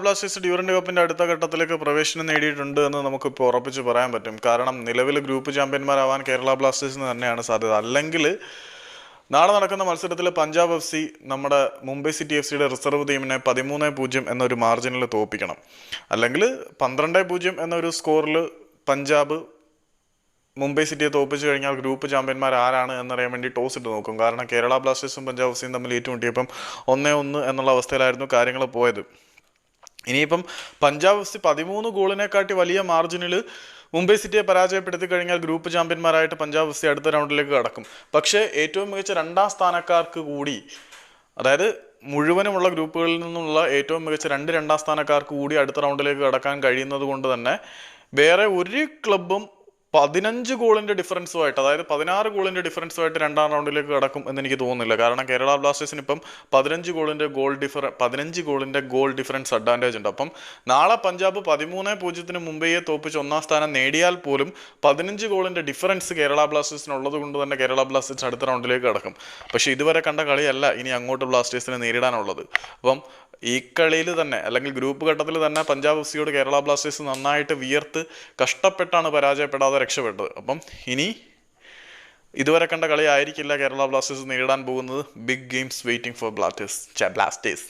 Blasters Durand കപ്പിന്റെ അടുത്ത ഘട്ടത്തിലേക്ക് പ്രവേശനം നേടിയിട്ടുണ്ട് എന്ന് നമുക്കിപ്പോൾ ഉറപ്പിച്ച് പറയാൻ പറ്റും. കാരണം നിലവിൽ ഗ്രൂപ്പ് ചാമ്പ്യന്മാരാവാൻ കേരള ബ്ലാസ്റ്റേഴ്സിന് തന്നെയാണ് സാധ്യത. അല്ലെങ്കിൽ നാളെ നടക്കുന്ന മത്സരത്തിൽ പഞ്ചാബ് എഫ് സി നമ്മുടെ മുംബൈ സിറ്റി എഫ് സിയുടെ റിസർവ് ടീമിനെ 13-0 എന്നൊരു മാർജിനിൽ തോൽപ്പിക്കണം. അല്ലെങ്കിൽ 12-0 എന്നൊരു സ്കോറിൽ പഞ്ചാബ് മുംബൈ സിറ്റിയെ തോൽപ്പിച്ചു കഴിഞ്ഞാൽ ഗ്രൂപ്പ് ചാമ്പ്യന്മാർ ആരാണ് എന്നറിയാൻ വേണ്ടി ടോസ് ഇട്ട് നോക്കും. കാരണം കേരള ബ്ലാസ്റ്റേഴ്സും പഞ്ചാബ് എഫ് സിയും തമ്മിൽ ഏറ്റുമുട്ടിയപ്പം 1-1 എന്നുള്ള അവസ്ഥയിലായിരുന്നു കാര്യങ്ങൾ പോയത്. ഇനിയിപ്പം പഞ്ചാബ് എഫ് സി 13 ഗോളിനെക്കാട്ടി വലിയ മാർജിനിൽ മുംബൈ സിറ്റിയെ പരാജയപ്പെടുത്തി കഴിഞ്ഞാൽ ഗ്രൂപ്പ് ചാമ്പ്യന്മാരായിട്ട് പഞ്ചാബ് എഫ് സി അടുത്ത റൗണ്ടിലേക്ക് കടക്കും. പക്ഷേ ഏറ്റവും മികച്ച 2ാം സ്ഥാനക്കാർക്ക് കൂടി, അതായത് മുഴുവനുമുള്ള ഗ്രൂപ്പുകളിൽ നിന്നുള്ള ഏറ്റവും മികച്ച 2 സ്ഥാനക്കാർക്ക് കൂടി അടുത്ത റൗണ്ടിലേക്ക് കടക്കാൻ കഴിയുന്നത് കൊണ്ട് തന്നെ വേറെ ഒരു ക്ലബും 15 ഗോളിൻ്റെ ഡിഫറൻസുമായിട്ട്, അതായത് 16 ഗോളിൻ്റെ ഡിഫറൻസുമായിട്ട് 2ാം റൗണ്ടിലേക്ക് കടക്കും എന്ന് എനിക്ക് തോന്നുന്നില്ല. കാരണം കേരള ബ്ലാസ്റ്റേഴ്സിന് ഇപ്പം 15 ഗോളിൻ്റെ ഗോൾ ഡിഫറൻസ് അഡ്വാൻറ്റേജ് ഉണ്ട്. അപ്പം നാളെ പഞ്ചാബ് 13-0 മുംബൈയെ തോൽപ്പിച്ച് 1ാം സ്ഥാനം നേടിയാൽ പോലും 15 ഗോളിൻ്റെ ഡിഫറൻസ് കേരള ബ്ലാസ്റ്റേഴ്സിനുള്ളത് കൊണ്ട് തന്നെ കേരള ബ്ലാസ്റ്റേഴ്സ് അടുത്ത റൗണ്ടിലേക്ക് കടക്കും. പക്ഷേ ഇതുവരെ കണ്ട കളിയല്ല ഇനി അങ്ങോട്ട് ബ്ലാസ്റ്റേഴ്സിനെ നേരിടാനുള്ളത്. അപ്പം ഈ കളിയിൽ തന്നെ, അല്ലെങ്കിൽ ഗ്രൂപ്പ് ഘട്ടത്തിൽ തന്നെ പഞ്ചാബ് എഫ് സിയോട് കേരള ബ്ലാസ്റ്റേഴ്സ് നന്നായിട്ട് വിയർത്ത് കഷ്ടപ്പെട്ടാണ് പരാജയപ്പെടാതെ രക്ഷപ്പെട്ടത്. അപ്പം ഇനി ഇതുവരെ കണ്ട കളി ആയിരിക്കില്ല കേരള ബ്ലാസ്റ്റേഴ്സ് നേരിടാൻ പോകുന്നത്. Big games waiting for Blasters.